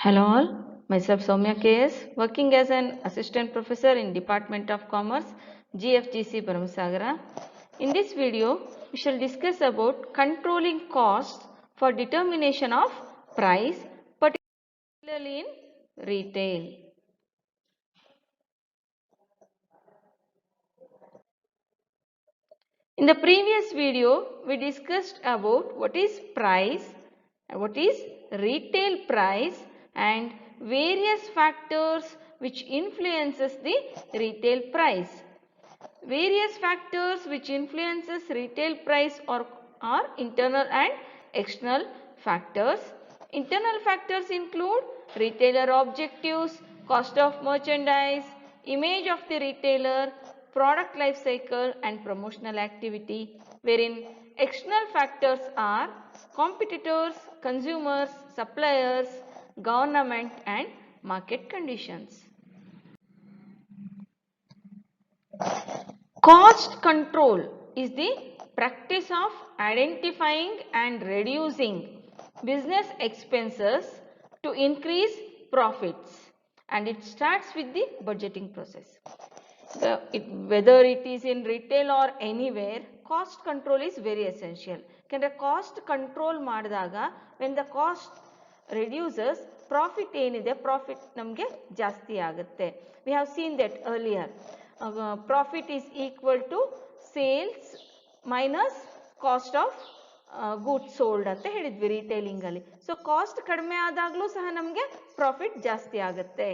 Hello all, myself Soumya KS, working as an assistant professor in Department of Commerce, GFGC Baramasagara. In this video, we shall discuss about controlling costs for determination of price, particularly in retail. In the previous video, we discussed about what is price, what is retail price and various factors which influences the retail price. Various factors which influences retail price are internal and external factors. Internal factors include retailer objectives, cost of merchandise, image of the retailer, product life cycle and promotional activity, wherein external factors are competitors, consumers, suppliers, government and market conditions. Cost control is the practice of identifying and reducing business expenses to increase profits, and it starts with the budgeting process. Whether it is in retail or anywhere, cost control is very essential. Cost control ಮಾಡಿದಾಗ when the cost reduces, profit ಏನಿದೆ profit ನಮಗೆ ಜಾಸ್ತಿ ಆಗುತ್ತೆ. We have seen that earlier. Profit is equal to sales minus cost of goods sold ಅಂತ ಹೇಳಿದ್ವಿ retailing ಅಲ್ಲಿ. So cost ಕಡಿಮೆ ಆದಾಗಲೂ ಸಹ ನಮಗೆ ಪ್ರಾಫಿಟ್ ಜಾಸ್ತಿ ಆಗುತ್ತೆ.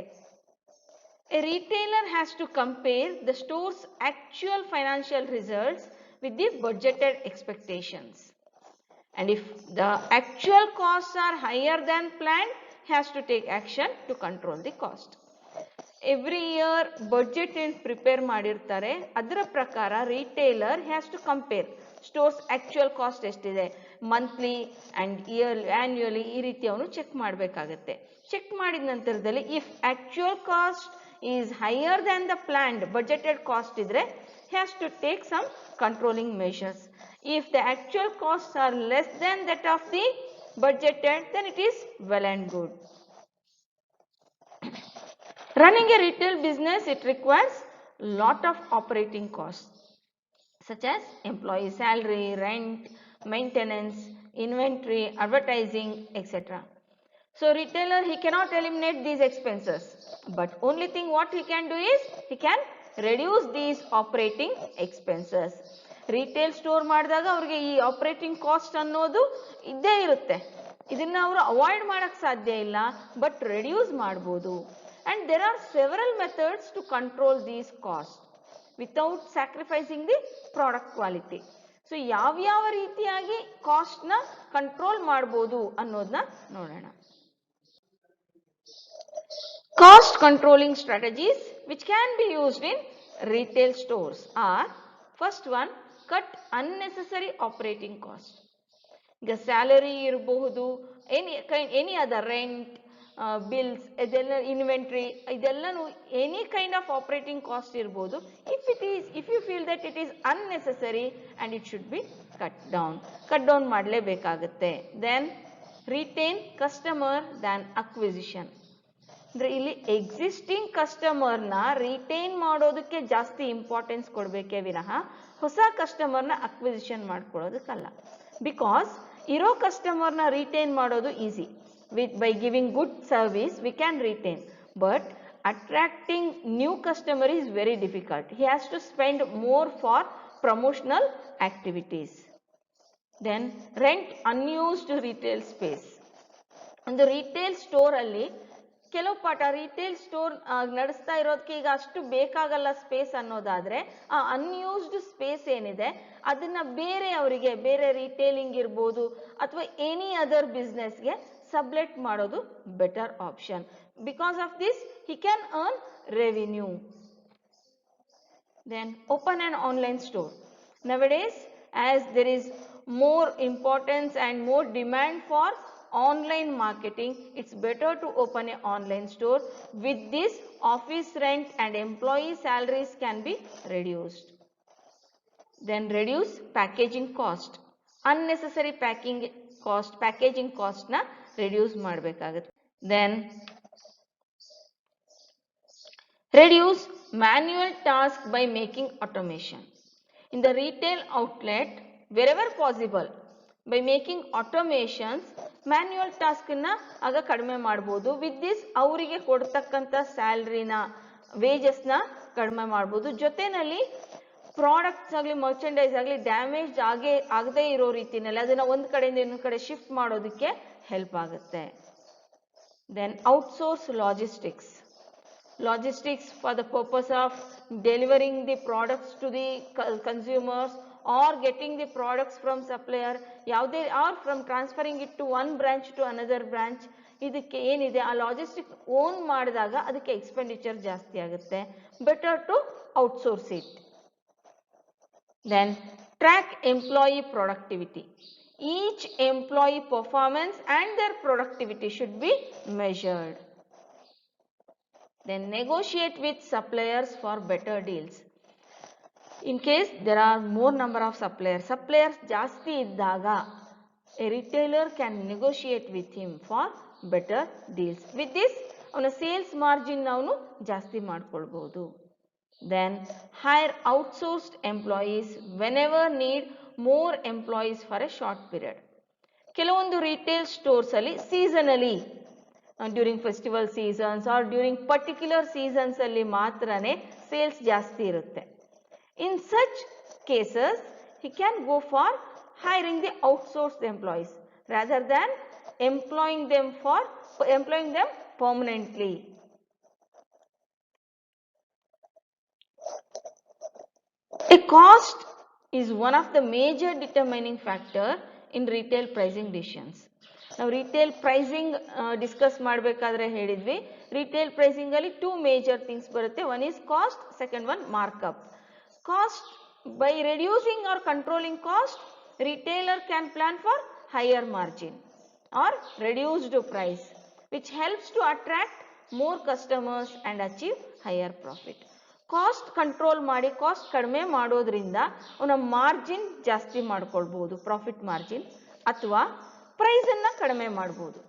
A retailer has to compare the store's actual financial results with the budgeted expectations. And if the actual costs are higher than planned, he has to take action to control the cost. Every year budget and prepare ಮಾಡಿರ್ತಾರೆ, ಅದರ ಪ್ರಕಾರ retailer has to compare stores actual cost ಎಷ್ಟಿದೆ, monthly and annually ಈ ರೀತಿ ಅವನು check ಮಾಡಬೇಕಾಗುತ್ತೆ. Check ಮಾಡಿದ ನಂತರದಲ್ಲಿ if actual cost is higher than the planned budgeted cost idre, he has to take some controlling measures. If the actual costs are less than that of the budgeted, then it is well and good. Running a retail business, it requires lot of operating costs such as employee salary, rent, maintenance, inventory, advertising, etc. So retailer, he cannot eliminate these expenses, but only thing what he can do is he can reduce these operating expenses. Retail store ಮಾಡಿದಾಗ ಅವರಿಗೆ ಈ operating cost ಅನ್ನೋದು ಇದ್ದೇ ಇರುತ್ತೆ. ಇದನ್ನ ಅವರು avoid ಮಾಡಕ್ಕೆ ಸಾಧ್ಯ ಇಲ್ಲ, ಬಟ್ ರೆಡ್ಯೂಸ್ ಮಾಡಬಹುದು. And there are several methods to control these costs without sacrificing the product quality. So ಯಾವ ರೀತಿಯಾಗಿ ಕಾಸ್ಟ್ ನ ಕಂಟ್ರೋಲ್ ಮಾಡಬಹುದು ಅನ್ನೋದನ್ನ ನೋಡೋಣ. Cost controlling strategies which can be used in retail stores are: first one, cut unnecessary operating cost. ಈಗ salary ಇರಬಹುದು, any other rent, bills, ಇದೆಲ್ಲ inventory, ಇದೆಲ್ಲನೂ any kind of operating cost ಇರಬಹುದು. if you feel that it is unnecessary and it should be cut down ಮಾಡಲೇಬೇಕಾಗುತ್ತೆ. Then retain customer than acquisition. ಅಂದ್ರೆ ಇಲ್ಲಿ existing ಕಸ್ಟಮರ್ನ retain ಮಾಡೋದಕ್ಕೆ ಜಾಸ್ತಿ importance ಕೊಡಬೇಕೇ ವಿನಃ ಹೊಸ ಕಸ್ಟಮರ್ನ ಅಕ್ವಿಸಿಷನ್ ಮಾಡ್ಕೊಳ್ಳೋದಕ್ಕಲ್ಲ. ಬಿಕಾಸ್ ಇರೋ ಕಸ್ಟಮರ್ನ ರಿಟೈನ್ ಮಾಡೋದು easy. by giving good service we can retain, but attracting new customer is very difficult. He has to spend more for promotional activities. Then rent unused retail space. ಒಂದು retail store ಅಲ್ಲಿ ಕೆಲವು ಪಾಠ retail store ನಡೆಸ್ತಾ ಇರೋದಕ್ಕೆ ಈಗ ಅಷ್ಟು ಬೇಕಾಗಲ್ಲ space ಅನ್ನೋದಾದ್ರೆ, ಆ ಅನ್ಯೂಸ್ಡ್ ಸ್ಪೇಸ್ ಏನಿದೆ ಅದನ್ನ ಅವರಿಗೆ ಬೇರೆ ರಿಟೇಲಿಂಗ್ ಇರ್ಬೋದು ಅಥವಾ ಎನಿ ಅದರ್ ಬಿಸ್ನೆಸ್ಗೆ ಸಬ್ಲೆಟ್ ಮಾಡೋದು better option. Because of this he can earn revenue. Then open an online store. Nowadays, as there is more importance and more demand for online marketing, it's better to open an online store. With this, office rent and employee salaries can be reduced. Then reduce packaging cost. Unnecessary packaging cost na reduce ಮಾಡಬೇಕಾಗುತ್ತೆ. Then reduce manual tasks by making automation. In the retail outlet, wherever possible, by making automations, manual task na aga kadme ಮಾಡಬಹುದು. With this, ಅವರಿಗೆ ಕೊಡ್ತಕ್ಕಂಥ ಸ್ಯಾಲರಿನ ವೇಜಸ್ನ ಕಡಿಮೆ ಮಾಡಬಹುದು. ಜೊತೆನಲ್ಲಿ products ಆಗಲಿ merchandise ಆಗಲಿ damage ಆಗದೇ ಇರೋ ರೀತಿಯಲ್ಲಿ ಅದನ್ನ ಒಂದು ಕಡೆಯಿಂದ ಇನ್ನೊಂದು ಕಡೆ ಶಿಫ್ಟ್ ಮಾಡೋದಕ್ಕೆ ಹೆಲ್ಪ್ ಆಗುತ್ತೆ. Then outsource logistics. Logistics for the purpose of delivering the products to the consumers or getting the products from supplier, ಯಾವುದೇ or from transferring it to one branch to another branch. ಇದಕ್ಕೆ ಏನಿದೆ ಆ logistic own ಮಾಡಿದಾಗ ಅದಕ್ಕೆ expenditure ಜಾಸ್ತಿ ಆಗುತ್ತೆ. Better to outsource it. Then track employee productivity. Each employee performance and their productivity should be measured. Then negotiate with suppliers for better deals. In case there are more number of suppliers ಜಾಸ್ತಿ ಇದ್ದಾಗ a retailer can negotiate with him for better deals. With this ಅವನ sales margin ಅವನು ಜಾಸ್ತಿ ಮಾಡ್ಕೊಳ್ಬಹುದು. Then hire outsourced employees whenever need more employees for a short period. ಕೆಲವೊಂದು retail stores ಅಲ್ಲಿ seasonally during festival seasons or during particular seasons ಅಲ್ಲಿ ಮಾತ್ರನೇ sales ಜಾಸ್ತಿ ಇರುತ್ತೆ. In such cases he can go for hiring the outsourced employees rather than employing them permanently. A cost is one of the major determining factor in retail pricing decisions. ನಾವು retail pricing discuss ಮಾಡಬೇಕಾದ್ರೆ ಹೇಳಿದ್ವಿ retail pricing ಅಲ್ಲಿ two major things ಬರುತ್ತೆ. One is cost, second one markup. Cost, by reducing or controlling cost, retailer can plan for higher margin or reduced price, which helps to attract more customers and achieve higher profit. Cost control ಮಾಡಿ cost ಕಡಿಮೆ ಮಾಡೋದ್ರಿಂದ ಅವನ margin ಜಾಸ್ತಿ ಮಾಡ್ಕೊಳ್ಬಹುದು, profit margin, ಅಥವಾ price ಅನ್ನ ಕಡಿಮೆ ಮಾಡಬಹುದು.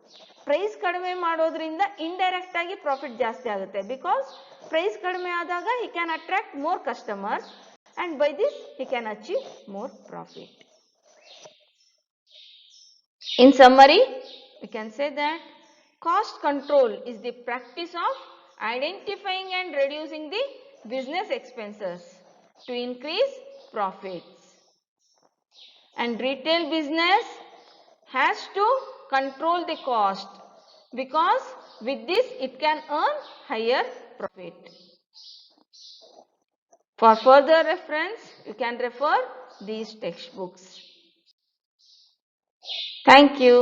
ಪ್ರೈಸ್ ಕಡಿಮೆ ಮಾಡೋದ್ರಿಂದ ಇಂಡೈರೆಕ್ಟ್ ಆಗಿ ಪ್ರಾಫಿಟ್ ಜಾಸ್ತಿ ಆಗುತ್ತೆ. ಬಿಕಾಸ್ ಪ್ರೈಸ್ ಕಡಿಮೆ ಆದಾಗ he can attract more customers and by this he can achieve more profit. In summary, we can say that cost control is the practice of identifying and reducing the business expenses to increase profits. And retail business has to control the cost because with this it can earn higher profit. For further reference, you can refer these textbooks. Thank you.